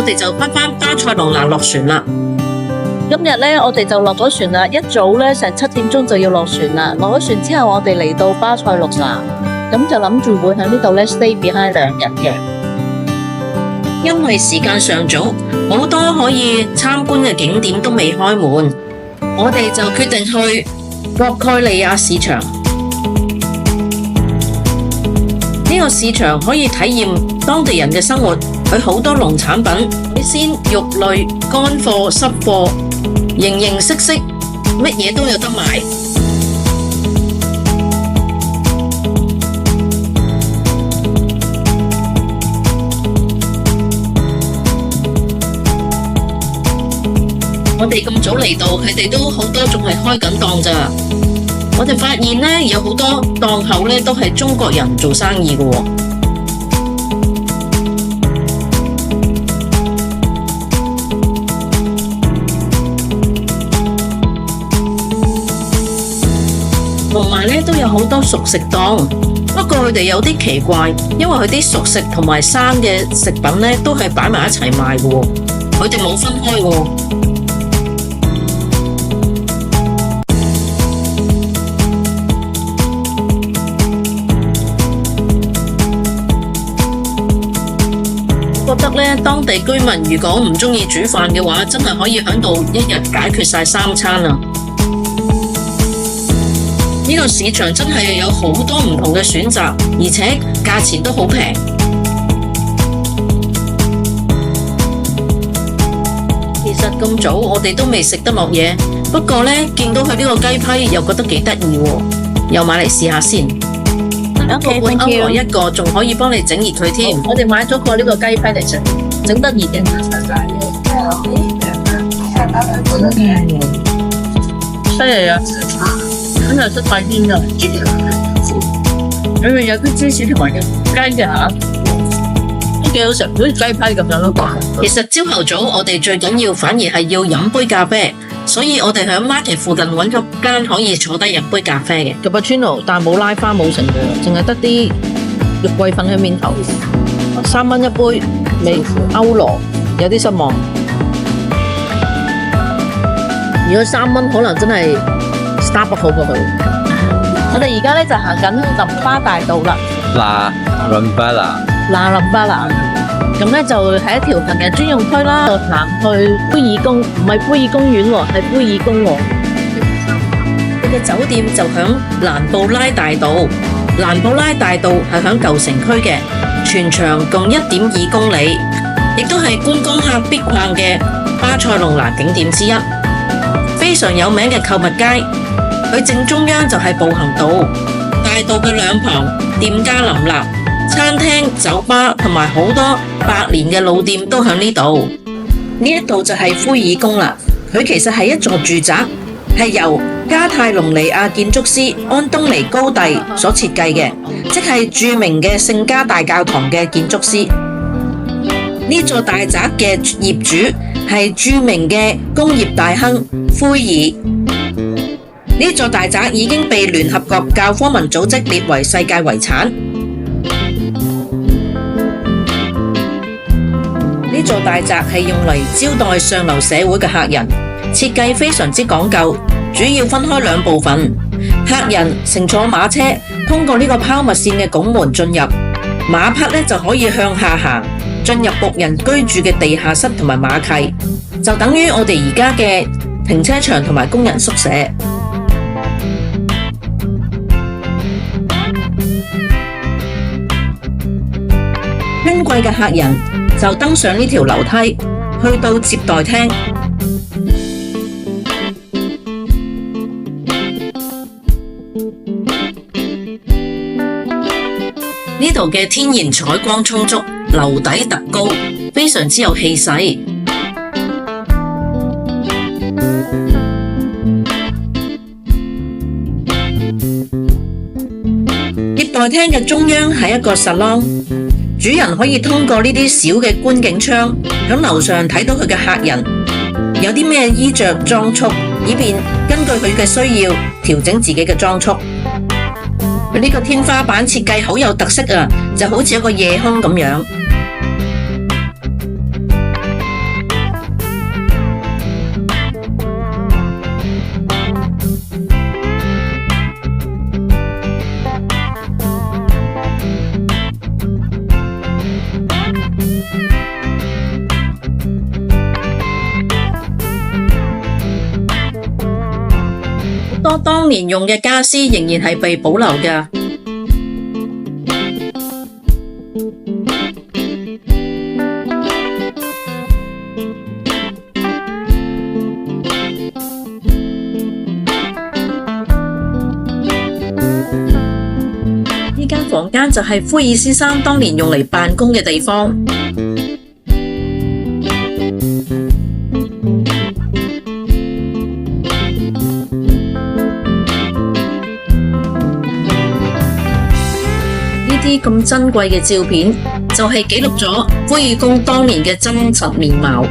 哋就返巴塞隆拿落船啦。今日咧，我哋就落咗船啦，一早咧成7點鐘就要落船啦。落咗船之後，我哋嚟到巴塞隆拿，咁就諗住會喺呢度咧 stay behind 2日嘅。因為時間尚早，好多可以參觀嘅景點都未開門，我哋就決定去博蓋利亞市場。呢個市場可以體驗當地人嘅生活，佢好多農產品、海鮮、肉類、乾貨、濕貨，形形色色，乜嘢都有得賣。我哋咁早嚟到，佢哋都好多仲係開緊檔咋。我哋發現呢，有好多檔口呢都係中國人做生意嘅喎。同埋呢都有好多熟食檔，不過佢哋有啲奇怪，因為佢啲熟食同埋生嘅食品呢都係擺埋一齊賣嘅喎，佢哋冇分開喎。覺得咧，當地居民如果唔中意煮飯嘅話，真係可以喺度一日解決晒3餐啊！呢個市場真係有好多唔同嘅選擇，而且價錢都好平。其實咁早我哋都未食得落嘢，不過呢，見到佢呢個雞批又覺得幾得意喎，又買嚟試下先。OK， 半 thank you。歐羅一個，仲可以幫你整熱佢添。我哋買咗個呢個雞批嚟食，整得熱嘅。犀利啊！真係出晒煙啊！裏面有啲芝士同埋嘅雞嘅都幾好食，好似雞批咁樣咯。其實朝頭早我哋最緊要反而係要飲杯咖啡，所以我哋喺 market 附近揾咗間可以坐低飲杯咖啡嘅。cappuccino，但係冇拉花冇成嘅，淨係得啲肉桂粉喺面頭，3蚊一杯，未歐羅，有啲失望。如果3蚊，可能真係 Starbucks 好過佢。我哋而家咧就行緊林巴大道啦。林巴拿，咁咧就係一條行人專用區啦，行去杯爾公，唔係杯爾公園喎，係杯爾公喎。佢嘅酒店就響蘭布拉大道，蘭布拉大道係響舊城區嘅，全長共1.2公里，亦都係觀光客必逛嘅巴塞隆拿景點之一，非常有名嘅購物街。佢正中央就係步行道，大道嘅兩旁店家林立，餐廳、酒吧同埋好多100年嘅老店都喺呢度。呢一度就係灰爾宮啦，佢其實係一座住宅，係由加泰隆尼亞建築師安東尼高第所設計嘅，即係著名嘅聖家大教堂嘅建築師。呢座大宅嘅業主係著名嘅工業大亨灰爾。呢座大宅已經被聯合國教科文組織列為世界遺產。呢座大宅係用嚟招待上流社會嘅客人，設計非常之講究，主要分開2部分。客人乘坐馬車，通過呢個拋物線嘅拱門進入，馬匹咧就可以向下行，進入僕人居住嘅地下室同埋馬厩，就等於我哋而家嘅停車場同埋工人宿舍。尊貴嘅客人就登上呢條樓梯，去到接待廳。呢度嘅天然採光充足，樓底特高，非常之有氣勢。接待廳嘅中央係一個 salon。主人可以通過呢啲小嘅觀景窗，喺樓上睇到佢嘅客人有啲咩衣着裝束，以便根據佢嘅需要調整自己嘅裝束。佢呢個天花板設計好有特色啊，就好似一個夜空咁樣。當年用嘅家私仍然係被保留㗎。呢間房間就係福爾先生當年用嚟辦公嘅地方。呢啲咁珍貴嘅照片，就係記錄咗福爾公當年嘅真實面貌。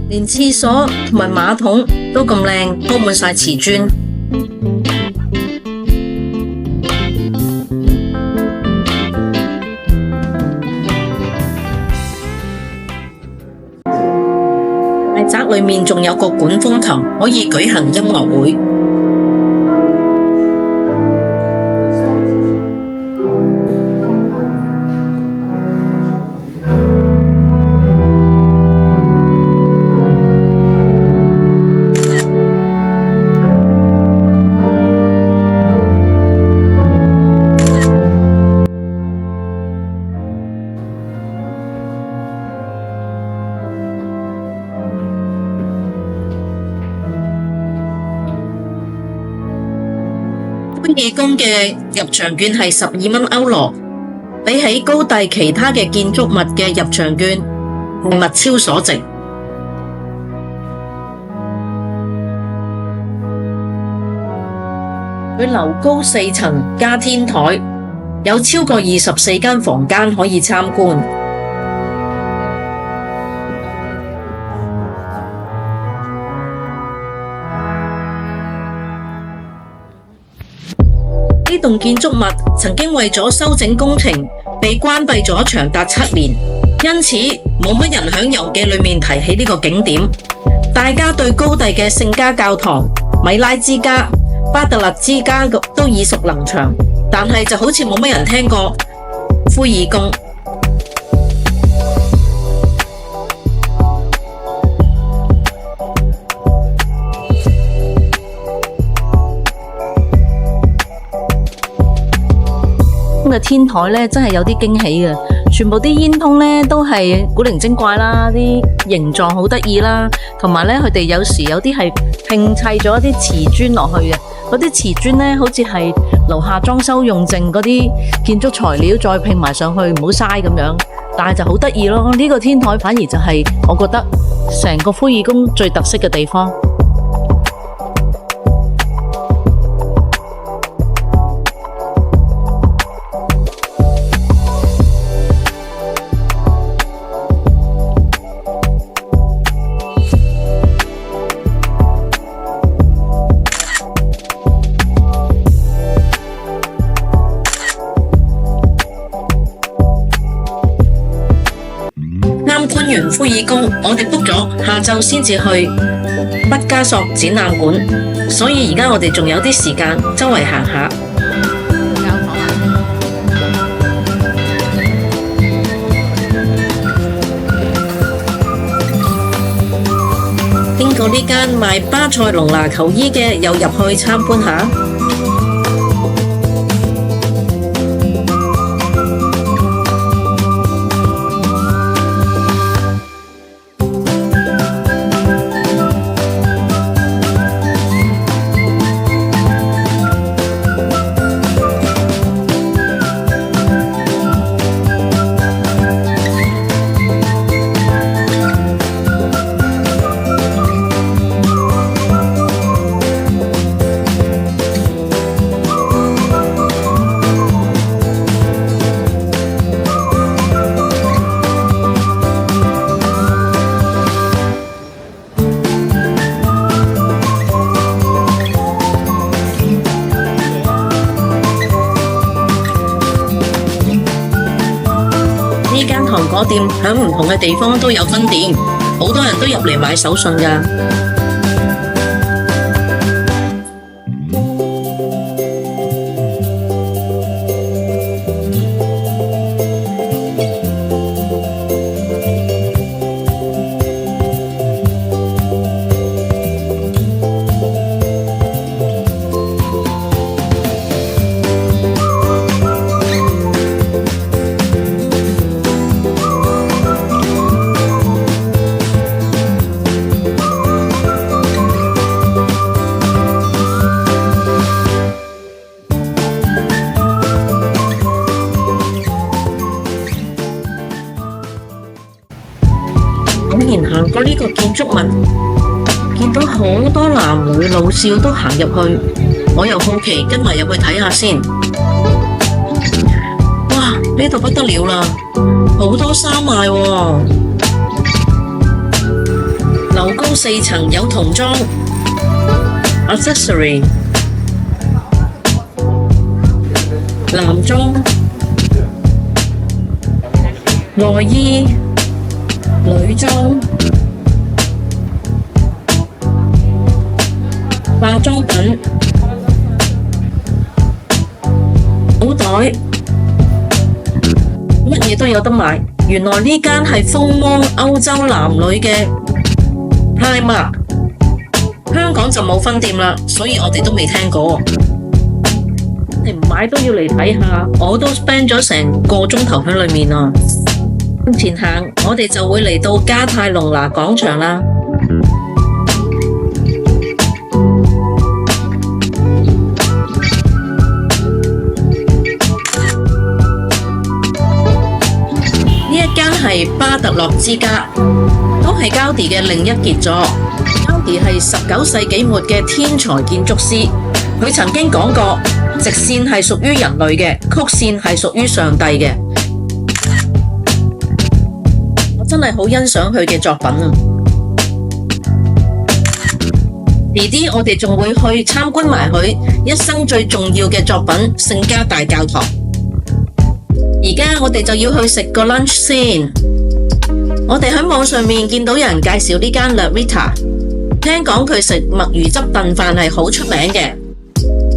連廁所同埋馬桶都咁靚，鋪滿晒瓷磚。大宅裏面仲有個管風琴，可以舉行音樂會。福爾宮嘅入場券係12蚊歐羅，比起高第其他嘅建築物嘅入場券係物超所值。佢樓高4層加天台，有超過24間房間可以參觀。呢棟建築物曾經為咗修整工程被關閉咗長達7年，因此冇乜人喺遊記裏面提起呢個景點。大家對高第嘅聖家教堂、米拉之家、巴特勒之家都耳熟能詳，但係就好似冇乜人聽過福爾宮。嘅天台咧真係有啲驚喜嘅，全部啲煙通咧都係古靈精怪啦，啲形狀好得意啦，同埋咧佢哋有時有啲係拼砌咗一啲瓷磚落去嘅，嗰啲瓷磚咧好似係樓下裝修用剩嗰啲建築材料再拼埋上去，唔好嘥咁樣，但係就好得意咯。呢個天台反而就係我覺得成個福爾宮最特色嘅地方。觀完福爾宮，我哋 book 咗下晝先至去畢加索展覽館，所以而家我哋仲有啲時間周圍行下。經過呢間賣巴塞隆拿球衣嘅，又入去參觀下。貨店喺唔同嘅地方都有分店，好多人都入嚟買手信㗎。然行過呢個建築物，見到好多男女老少都行入去，我又好奇跟埋入去睇下先。哇！呢度不得了啦，好多衫賣喎，樓高4層，有童裝、accessory、男裝、內衣、女裝、化妝品、手袋，乜嘢都有得買。原來呢間係風魔歐洲男女嘅 Primark， 香港就冇分店啦，所以我哋都未聽過。你唔買都要嚟睇下，我都 spend 咗成個鐘頭喺裏面啊！向前行，我哋就會嚟到加泰隆拿廣場啦。呢一間係巴特洛之家，都係 Gaudi 嘅另一傑作。Gaudi 係19世紀末嘅天才建築師，佢曾經講過，直線係屬於人類嘅，曲線係屬於上帝嘅。真係好欣賞佢嘅作品啊！遲啲我哋仲會去參觀埋佢一生最重要嘅作品聖家大教堂。而家我哋就要去食個 lunch 先。我哋喺網上面見到有人介紹呢間 La Vita， 聽講佢食墨魚汁燉飯係好出名嘅。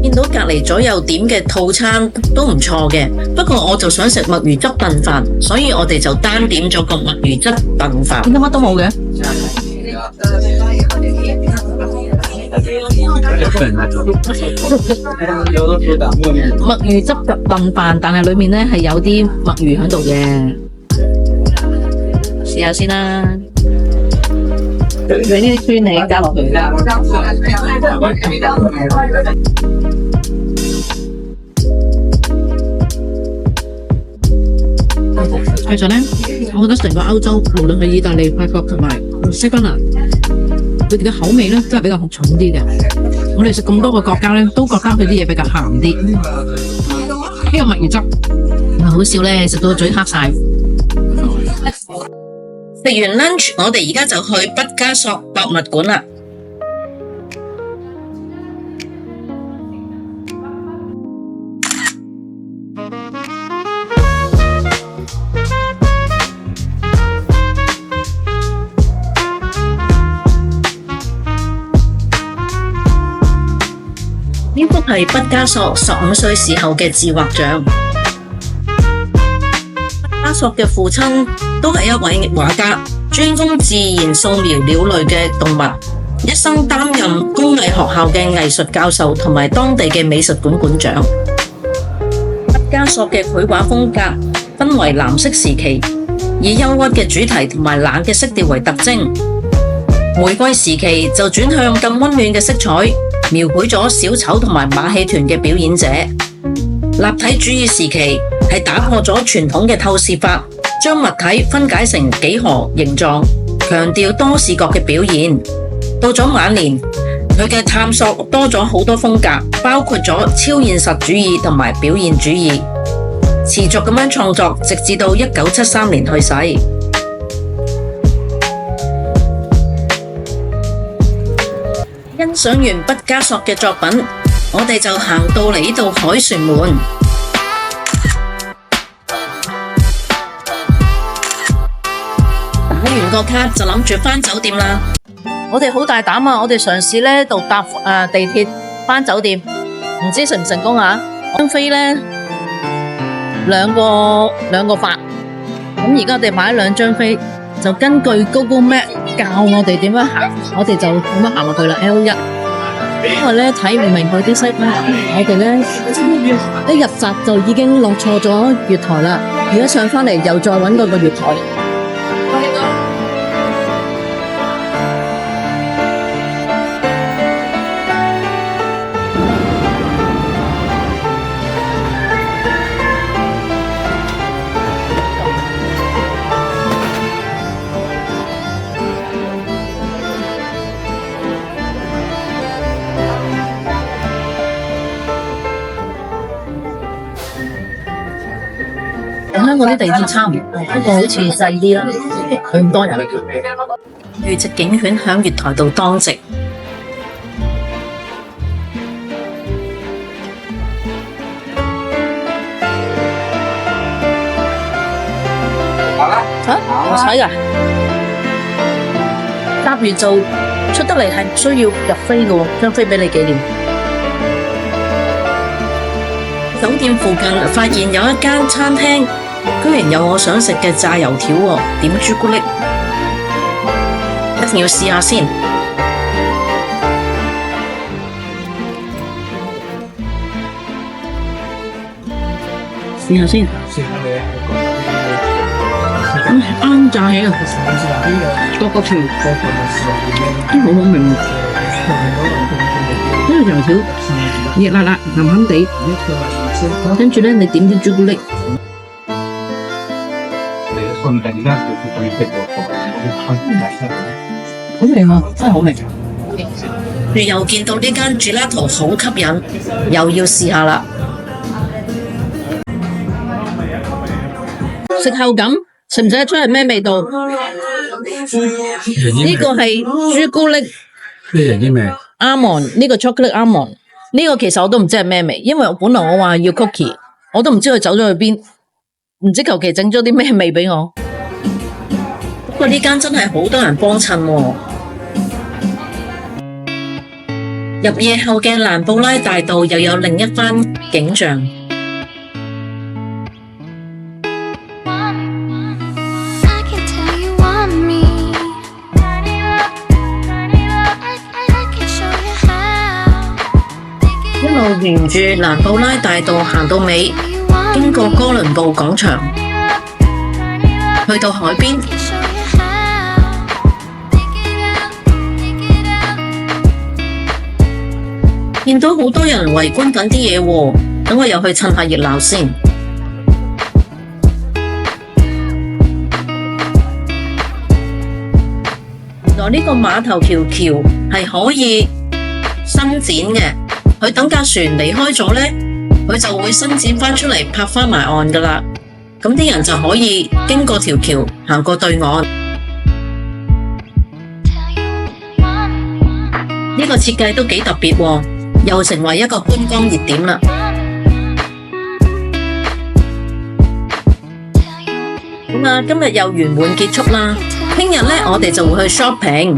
見到隔離左右點嘅套餐都唔錯嘅，不過我就想食墨魚汁燉飯，所以我哋就單點咗個墨魚汁燉飯。點解乜都冇嘅？墨魚汁燉飯，但係裏面呢係有啲墨魚喺度嘅，試下先啦。你呢啲酸你加落去。其實呢，我覺得成個歐洲，無論係意大利、法國同埋西班牙，佢哋嘅口味呢都係比較重啲嘅。我哋食咁多個國家呢，都覺得佢啲嘢比較鹹啲。呢個墨魚汁，好笑呢，食到嘴黑晒。食完 lunch， 我哋而家就去畢加索博物館啦。呢幅係畢加索15歲時候嘅自畫像。畢加索嘅父親都係一位畫家，專攻自然素描鳥類嘅動物，一生擔任工藝學校嘅藝術教授同埋當地嘅美術館館長。畢加索嘅繪畫風格分為藍色時期，以憂鬱嘅主題同埋冷嘅色調為特徵；玫瑰時期就轉向更溫暖嘅色彩，描繪咗小丑同埋馬戲團嘅表演者。立體主義時期係打破咗傳統嘅透視法，將物體分解成幾何形狀，強調多視覺嘅表現。到咗晚年，佢嘅探索多咗好多風格，包括咗超現實主義同埋表現主義，持續咁樣創作，直至到1973年去世。欣賞完畢加索嘅作品，我哋就行到嚟呢度凱旋門。完個卡就諗住返酒店啦。我哋好大膽啊！我哋嘗試呢度搭地鐵返酒店，唔知成唔成功啊？張飛呢兩個發，咁而家我哋買咗2張飛，就根據 Google Map 教我哋點樣行，我哋就咁樣行落去啦。L1，因為呢睇唔明佢啲西班牙，我哋呢一入閘就已經落錯咗月台啦，而家上返嚟又再搵嗰個月台。香港啲地鐵差唔多，不過好似細啲啦，佢咁多人。有隻警犬響月台度當值。唔使㗎，搭完就出得嚟係唔需要入飛㗎喎，張飛俾你紀念。酒店附近發現有一間餐廳，居然有我想食嘅炸油條喎，點朱古力，一定要試下先。試下先。啱炸起啊！個條都好好味喎。呢個油條熱辣辣、鹹鹹地，跟住呢，你點啲朱古力。好味喎，真係好味。又見到呢間 Gelato 好吸引，又要試下啦。食後感，食唔食得出係咩味道？呢個係朱古力。咩人啲味？Almond 呢個 chocolate almond 呢個其實我都唔知係咩味，因為本來我話要 cookie， 我都唔知佢走咗去邊，唔知求其整咗啲咩味俾我。不過呢間真係好多人幫襯喎。入夜後嘅蘭布拉大道又有另一番景象。一路沿住蘭布拉大道行到尾，經過哥倫布廣場，去到海邊，見到好多人圍觀緊啲嘢喎，等我又去趁下熱鬧先。原來呢個碼頭橋係可以伸展嘅。佢等架船離開咗呢，佢就會伸展返出嚟拍返埋岸㗎喇。咁啲人就可以經過條橋行過對岸。呢個設計都幾特別喎，又成為一個觀光熱點啦。咁啊，今日又圓滿結束啦。聽日呢，我哋就會去 shopping。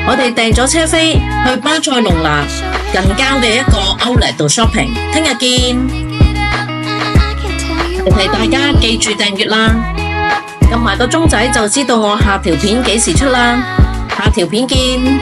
我哋訂咗車飛去巴塞隆拿近郊嘅一個 outlet 度 shopping。聽日見。提大家記住訂閱啦，撳埋個鐘仔就知道我下條片幾時出啦。下條片見。